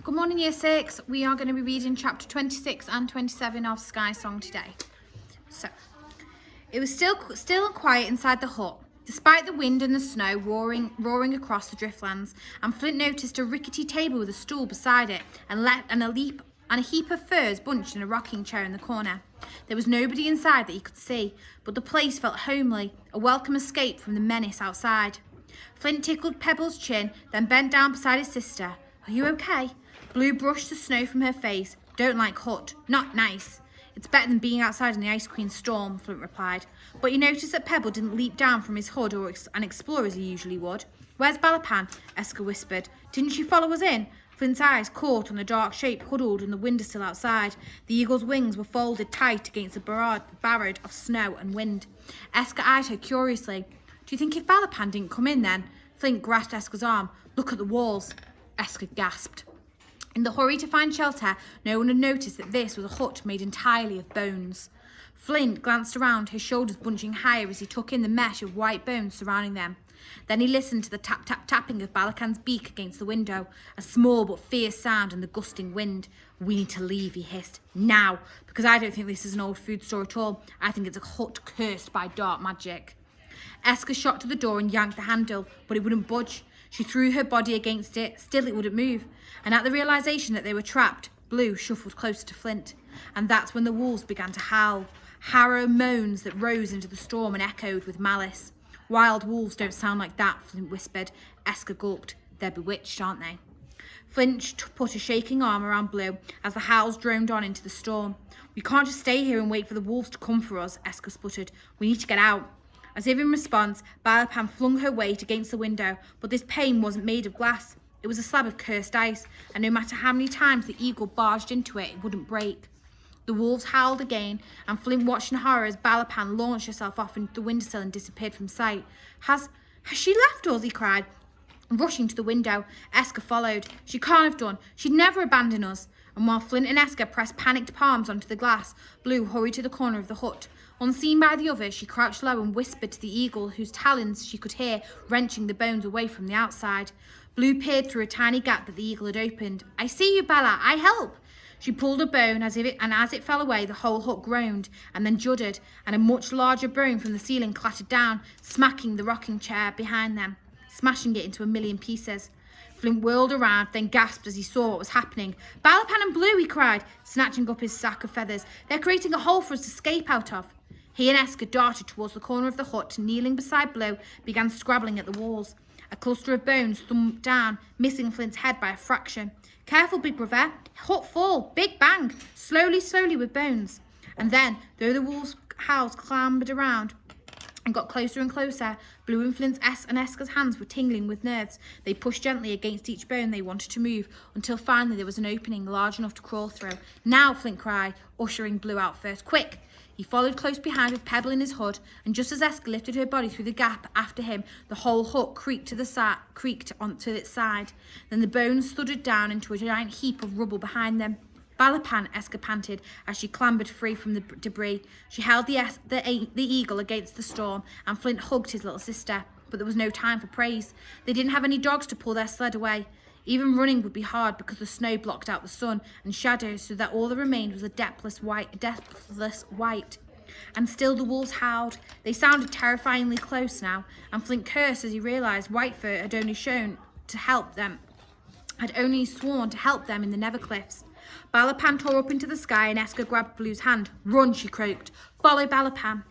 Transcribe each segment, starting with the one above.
Good morning, Year 6. We are going to be reading chapter 26 and 27 of Skysong today. So, it was still and quiet inside the hut, despite the wind and the snow roaring across the driftlands, and Flint noticed a rickety table with a stool beside it and a heap of furs bunched in a rocking chair in the corner. There was nobody inside that he could see, but the place felt homely, a welcome escape from the menace outside. Flint tickled Pebble's chin, then bent down beside his sister. "Are you okay?" Blue brushed the snow from her face. "Don't like hut. Not nice." "It's better than being outside in the ice queen storm," Flint replied. But he noticed that Pebble didn't leap down from his hood and explore as he usually would. "Where's Balapan?" Esker whispered. "Didn't she follow us in?" Flint's eyes caught on the dark shape huddled in the windowsill outside. The eagle's wings were folded tight against the barrage of snow and wind. Esker eyed her curiously. "Do you think if Balapan didn't come in then?" Flint grasped Esker's arm. "Look at the walls." Esker gasped. In the hurry to find shelter, no one had noticed that this was a hut made entirely of bones. Flint glanced around, his shoulders bunching higher as he took in the mesh of white bones surrounding them. Then he listened to the tap-tap-tapping of Balakan's beak against the window, a small but fierce sound in the gusting wind. "We need to leave," he hissed. "Now, because I don't think this is an old food store at all. I think it's a hut cursed by dark magic." Esker shot to the door and yanked the handle, but it wouldn't budge. She threw her body against it, still it wouldn't move. And at the realisation that they were trapped, Blue shuffled closer to Flint. And that's when the wolves began to howl. Harrow moans that rose into the storm and echoed with malice. "Wild wolves don't sound like that," Flint whispered. Esker gulped. "They're bewitched, aren't they?" Flint put a shaking arm around Blue as the howls droned on into the storm. "We can't just stay here and wait for the wolves to come for us," Esker sputtered. "We need to get out." As if in response, Balapan flung her weight against the window, but this pane wasn't made of glass. It was a slab of cursed ice, and no matter how many times the eagle barged into it, it wouldn't break. The wolves howled again, and Flint watched in horror as Balapan launched herself off into the windowsill and disappeared from sight. Has she left us?" he cried, rushing to the window. Esker followed. "She can't have done. She'd never abandon us." And while Flint and Esker pressed panicked palms onto the glass, Blue hurried to the corner of the hut. Unseen by the others, she crouched low and whispered to the eagle, whose talons she could hear wrenching the bones away from the outside. Blue peered through a tiny gap that the eagle had opened. "I see you, Bella. I help." She pulled a bone, as it fell away, the whole hut groaned and then juddered, and a much larger bone from the ceiling clattered down, smacking the rocking chair behind them, smashing it into a million pieces. Flint whirled around, then gasped as he saw what was happening. "Balapan and Blue," he cried, snatching up his sack of feathers. "They're creating a hole for us to escape out of." He and Esker darted towards the corner of the hut, kneeling beside Blue, began scrabbling at the walls. A cluster of bones thumped down, missing Flint's head by a fraction. "Careful, big brother. Hut fall. Big bang. Slowly, slowly with bones." And then, though the wolves' howls clambered around and got closer and closer, Blue and Flint's and Esker's hands were tingling with nerves. They pushed gently against each bone they wanted to move, until finally there was an opening large enough to crawl through. "Now," Flint cried, ushering Blue out first. "Quick!" He followed close behind with Pebble in his hood, and just as Esker lifted her body through the gap after him, the whole hut creaked onto its side. Then the bones thudded down into a giant heap of rubble behind them. "Balapan," Esker panted as she clambered free from the debris. She held the eagle against the storm, and Flint hugged his little sister. But there was no time for praise. They didn't have any dogs to pull their sled away. Even running would be hard because the snow blocked out the sun and shadows, so that all that remained was a depthless white. And still the wolves howled. They sounded terrifyingly close now, and Flint cursed as he realised Whitefur had only sworn to help them in the Nevercliffs. Balapan tore up into the sky, and Esker grabbed Blue's hand. "Run," she croaked. "Follow Balapan."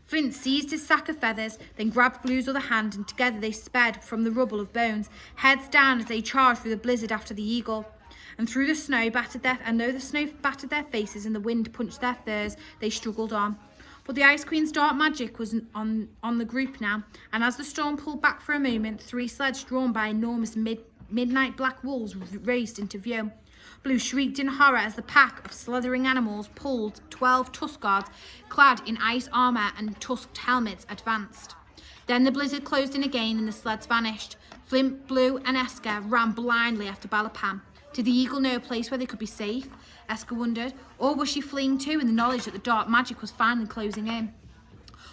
Flint seized his sack of feathers, then grabbed Blue's other hand, and together they sped from the rubble of bones, heads down as they charged through the blizzard after the eagle. And though the snow battered their faces and the wind punched their furs, they struggled on. But the Ice Queen's dark magic was on the group now, and as the storm pulled back for a moment, 3 sleds drawn by enormous midnight black wolves raced into view. Blue shrieked in horror as the pack of slithering animals pulled 12 tusk guards clad in ice armour and tusked helmets advanced. Then the blizzard closed in again and the sleds vanished. Flint, Blue and Esker ran blindly after Balapan. Did the eagle know a place where they could be safe? Esker wondered. Or was she fleeing too in the knowledge that the dark magic was finally closing in?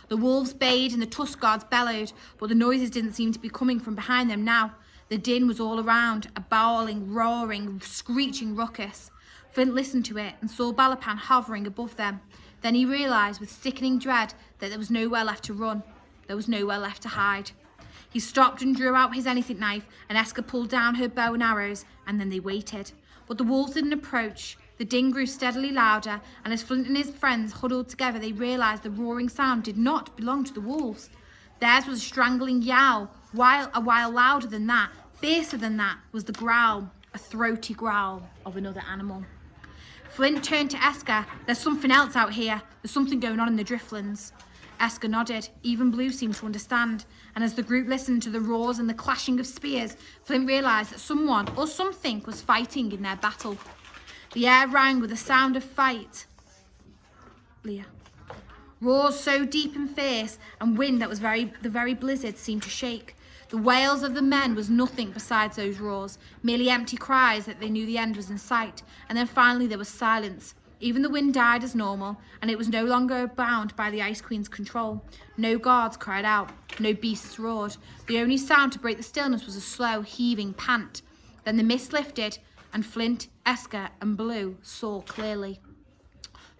The wolves bayed and the tusk guards bellowed, but the noises didn't seem to be coming from behind them now. The din was all around, a bowling, roaring, screeching ruckus. Flint listened to it and saw Balapan hovering above them. Then he realised with sickening dread that there was nowhere left to run. There was nowhere left to hide. He stopped and drew out his anything knife, and Eska pulled down her bow and arrows, and then they waited. But the wolves didn't approach. The din grew steadily louder, and as Flint and his friends huddled together, they realised the roaring sound did not belong to the wolves. Theirs was a strangling yowl, a while louder than that, fiercer than that, was the growl, a throaty growl of another animal. Flint turned to Eska. There's something else out here. There's something going on in the driftlands. Eska nodded. Even Blue seemed to understand. And as the group listened to the roars and the clashing of spears, Flint realised that someone or something was fighting in their battle. The air rang with the sound of fight. Leah. Roars so deep and fierce, and wind that was the very blizzard seemed to shake. The wails of the men was nothing besides those roars, merely empty cries that they knew the end was in sight. And then finally there was silence. Even the wind died as normal, and it was no longer bound by the Ice Queen's control. No guards cried out, no beasts roared. The only sound to break the stillness was a slow, heaving pant. Then the mist lifted, and Flint, Eska, and Blue saw clearly.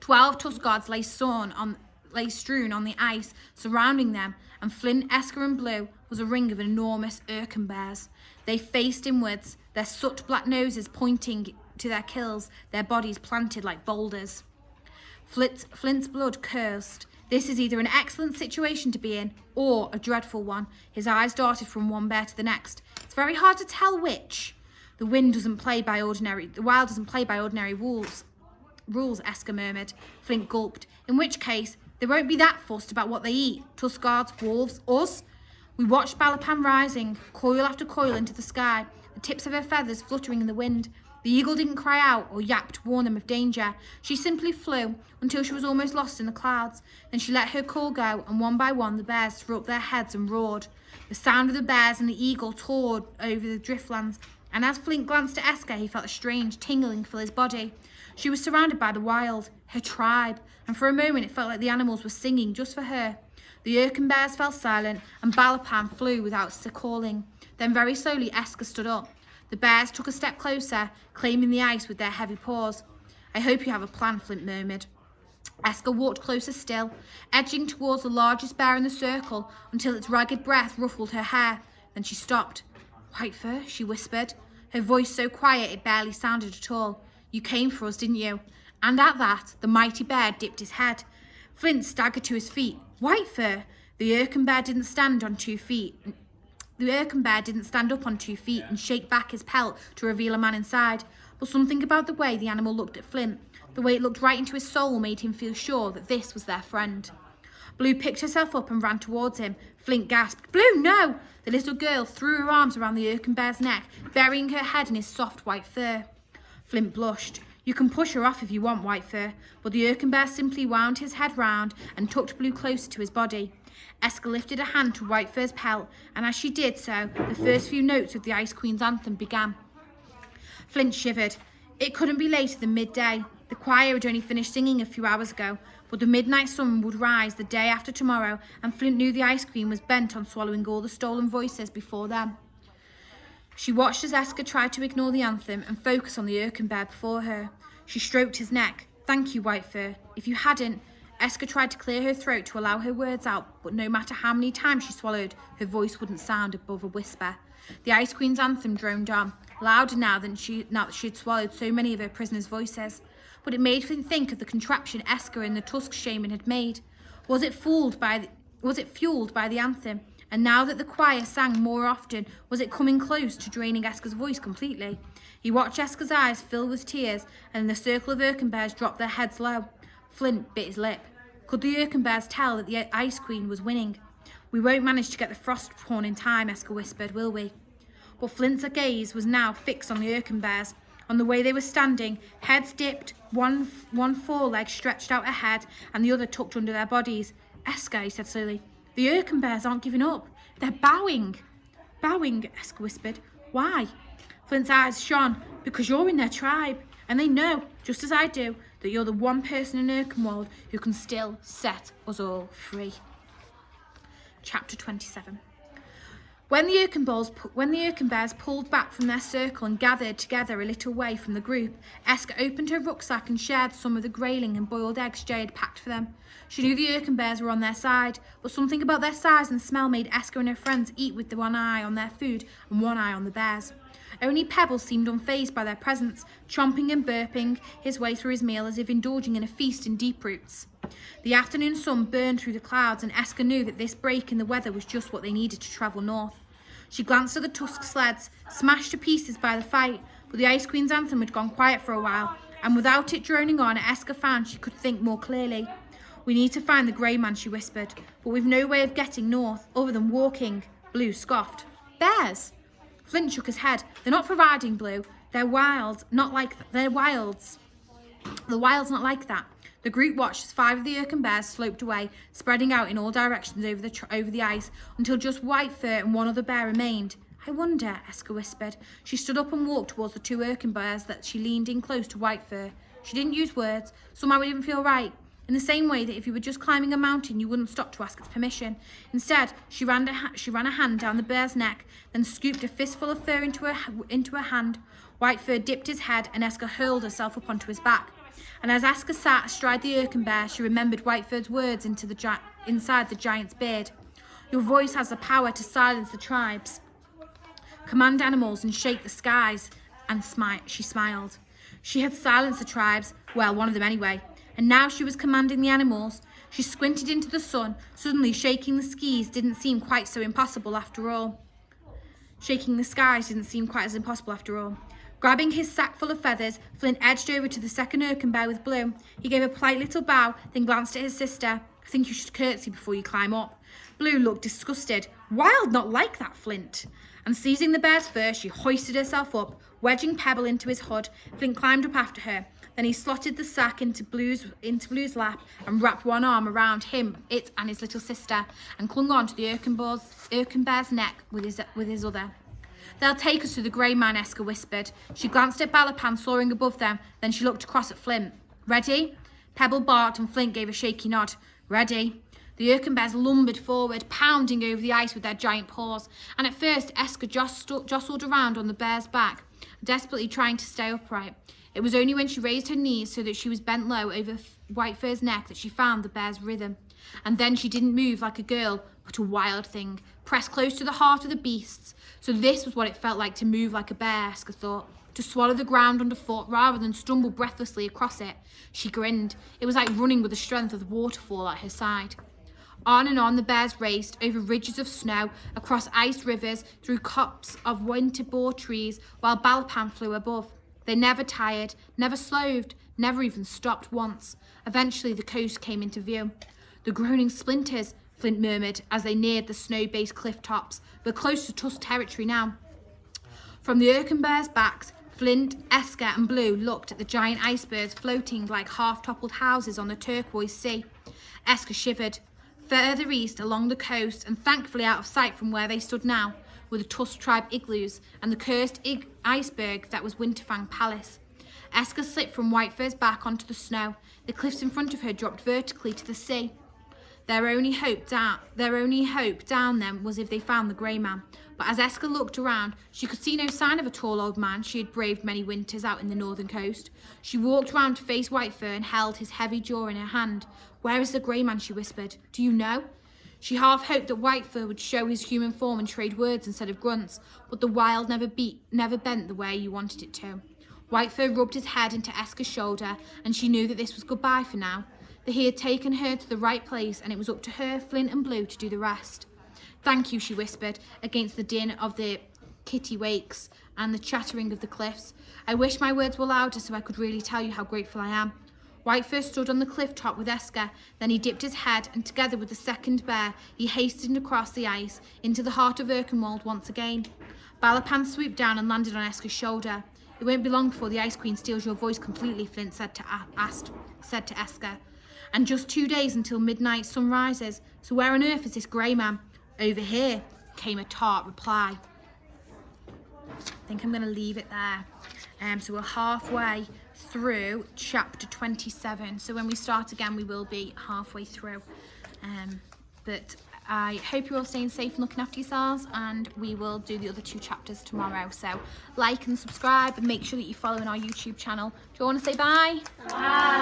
12 tusk guards lay strewn on the ice surrounding them, and Flint, Eska, and Blue was a ring of enormous Urkin bears. They faced inwards, their soot black noses pointing to their kills, their bodies planted like boulders. Flint's blood coursed. This is either an excellent situation to be in, or a dreadful one. His eyes darted from one bear to the next. It's very hard to tell which. The wild doesn't play by ordinary rules, Eska murmured. Flint gulped. In which case, they won't be that fussed about what they eat. Tusk guards, wolves, us. We watched Balapan rising, coil after coil into the sky, the tips of her feathers fluttering in the wind. The eagle didn't cry out or yap to warn them of danger. She simply flew until she was almost lost in the clouds. Then she let her call go, and one by one the bears threw up their heads and roared. The sound of the bears and the eagle tore over the driftlands, and as Flint glanced at Eska, he felt a strange tingling fill his body. She was surrounded by the wild, her tribe, and for a moment it felt like the animals were singing just for her. The Urkin bears fell silent, and Balapan flew without calling. Then very slowly Eska stood up. The bears took a step closer, claiming the ice with their heavy paws. I hope you have a plan, Flint murmured. Eska walked closer still, edging towards the largest bear in the circle until its ragged breath ruffled her hair. Then she stopped. White Fur, she whispered, her voice so quiet it barely sounded at all. You came for us, didn't you? And at that, the mighty bear dipped his head. Flint staggered to his feet. White Fur! The Urkin bear didn't stand on 2 feet. The Urkin bear didn't stand up on 2 feet and shake back his pelt to reveal a man inside. But something about the way the animal looked at Flint, the way it looked right into his soul, made him feel sure that this was their friend. Blue picked herself up and ran towards him. Flint gasped, Blue, no! The little girl threw her arms around the Urkin bear's neck, burying her head in his soft white fur. Flint blushed. You can push her off if you want, White Fur, but the Urkin bear simply wound his head round and tucked Blue closer to his body. Eska lifted a hand to White Fur's pelt, and as she did so, the first few notes of the Ice Queen's anthem began. Flint shivered. It couldn't be later than midday. The choir had only finished singing a few hours ago, but the midnight sun would rise the day after tomorrow, and Flint knew the Ice Queen was bent on swallowing all the stolen voices before them. She watched as Eska tried to ignore the anthem and focus on the Urkin bear before her. She stroked his neck. Thank you, White Fur. If you hadn't... Eska tried to clear her throat to allow her words out, but no matter how many times she swallowed, her voice wouldn't sound above a whisper. The Ice Queen's anthem droned on, louder now that she had swallowed so many of her prisoners' voices. But it made Flint think of the contraption Eska and the Tusk shaman had made. Was it fueled by the anthem? And now that the choir sang more often, was it coming close to draining Eska's voice completely? He watched Eska's eyes fill with tears, and the circle of Urkin bears dropped their heads low. Flint bit his lip. Could the Urkin bears tell that the Ice Queen was winning? We won't manage to get the frost horn in time, Eska whispered, will we? But Flint's gaze was now fixed on the Urkin bears, on the way they were standing, heads dipped, one foreleg stretched out ahead, and the other tucked under their bodies. Eska, he said slowly, the Urkin bears aren't giving up. They're bowing. Bowing, Eska whispered. Why? Flint's eyes shone. Because you're in their tribe, and they know, just as I do, that you're the one person in Urkenwald who can still set us all free. Chapter 27. When the Erkin bears pulled back from their circle and gathered together a little way from the group, Eska opened her rucksack and shared some of the grayling and boiled eggs Jay had packed for them. She knew the Erkin bears were on their side, but something about their size and smell made Eska and her friends eat with the one eye on their food and one eye on the bears. Only Pebbles seemed unfazed by their presence, chomping and burping his way through his meal as if indulging in a feast in deep roots. The afternoon sun burned through the clouds, and Eska knew that this break in the weather was just what they needed to travel north. She glanced at the tusk sleds, smashed to pieces by the fight, but the Ice Queen's anthem had gone quiet for a while, and without it droning on, Eska found she could think more clearly. "We need to find the grey man," she whispered, "but we've no way of getting north other than walking." Blue scoffed. "Bears?" Flint shook his head. "They're not for riding, Blue. They're wild, not like they're wilds. The wild's not like that." The group watched as 5 of the Erkin bears sloped away, spreading out in all directions over the ice, until just Whitefur and one other bear remained. "I wonder," Eska whispered. She stood up and walked towards the 2 Erkin bears that she leaned in close to Whitefur. She didn't use words. Somehow it didn't feel right. In the same way that if you were just climbing a mountain, you wouldn't stop to ask its permission. Instead, she ran a hand down the bear's neck, then scooped a fistful of fur into her hand. Whitefur dipped his head, and Eska hurled herself up onto his back. And as Eska sat astride the Erkin bear, she remembered Whitefur's words inside the giant's beard. "Your voice has the power to silence the tribes. Command animals and shake the skies." And she smiled. She had silenced the tribes, well, one of them anyway. And now she was commanding the animals. She squinted into the sun. Suddenly, shaking the skies didn't seem quite so impossible after all. Shaking the skies didn't seem quite as impossible after all. Grabbing his sack full of feathers, Flint edged over to the second Erkin bear with Blue. He gave a polite little bow, then glanced at his sister. "I think you should curtsy before you climb up." Blue looked disgusted. "Wild, not like that, Flint." And seizing the bear's fur, she hoisted herself up, wedging Pebble into his hood. Flint climbed up after her. Then he slotted the sack into Blue's lap and wrapped one arm around it and his little sister, and clung on to the Erkin bear's neck with his other. "They'll take us to the grey man," Eska whispered. She glanced at Balapan soaring above them, then she looked across at Flint. "Ready?" Pebble barked and Flint gave a shaky nod. "Ready." The Erkin bears lumbered forward, pounding over the ice with their giant paws, and at first Eska jostled around on the bear's back, desperately trying to stay upright. It was only when she raised her knees so that she was bent low over Whitefur's neck that she found the bear's rhythm. And then she didn't move like a girl, but a wild thing, pressed close to the heart of the beasts. So this was what it felt like to move like a bear, Eska thought, to swallow the ground underfoot rather than stumble breathlessly across it. She grinned. It was like running with the strength of the waterfall at her side. On and on the bears raced, over ridges of snow, across iced rivers, through copses of winter-boar trees, while Balapan flew above. They never tired, never slowed, never even stopped once. Eventually the coast came into view. "The groaning splinters," Flint murmured as they neared the snow-based cliff tops. "We're close to Tusk territory now." From the Erkin bears' backs, Flint, Eska and Blue looked at the giant icebergs floating like half-toppled houses on the turquoise sea. Eska shivered. Further east along the coast, and thankfully out of sight from where they stood now, were the Tusk tribe igloos and the cursed iceberg that was Winterfang Palace. Eska slipped from Whitefur's back onto the snow. The cliffs in front of her dropped vertically to the sea. Their only hope down them was if they found the grey man. But as Eska looked around, she could see no sign of a tall old man she had braved many winters out in the northern coast. She walked round to face Whitefur and held his heavy jaw in her hand. "Where is the grey man?" she whispered. "Do you know?" She half hoped that Whitefur would show his human form and trade words instead of grunts, but the wild never bent the way you wanted it to. Whitefur rubbed his head into Eska's shoulder, and she knew that this was goodbye for now, that he had taken her to the right place, and it was up to her, Flint and Blue, to do the rest. "Thank you," she whispered, against the din of the kittiwakes and the chattering of the cliffs. "I wish my words were louder so I could really tell you how grateful I am." Whitefur stood on the cliff top with Eska, then he dipped his head, and together with the second bear, he hastened across the ice into the heart of Erkenwald once again. Balapan swooped down and landed on Eska's shoulder. "It won't be long before the Ice Queen steals your voice completely," Flint said to Eska. "And just 2 days until midnight sun rises. So where on earth is this grey man?" "Over here," came a tart reply. I think I'm going to leave it there. So we're halfway through chapter 27. So when we start again, we will be halfway through. But I hope you're all staying safe and looking after yourselves, and we will do the other 2 chapters tomorrow. So like and subscribe, and make sure that you're following our YouTube channel. Do you want to say bye? Bye.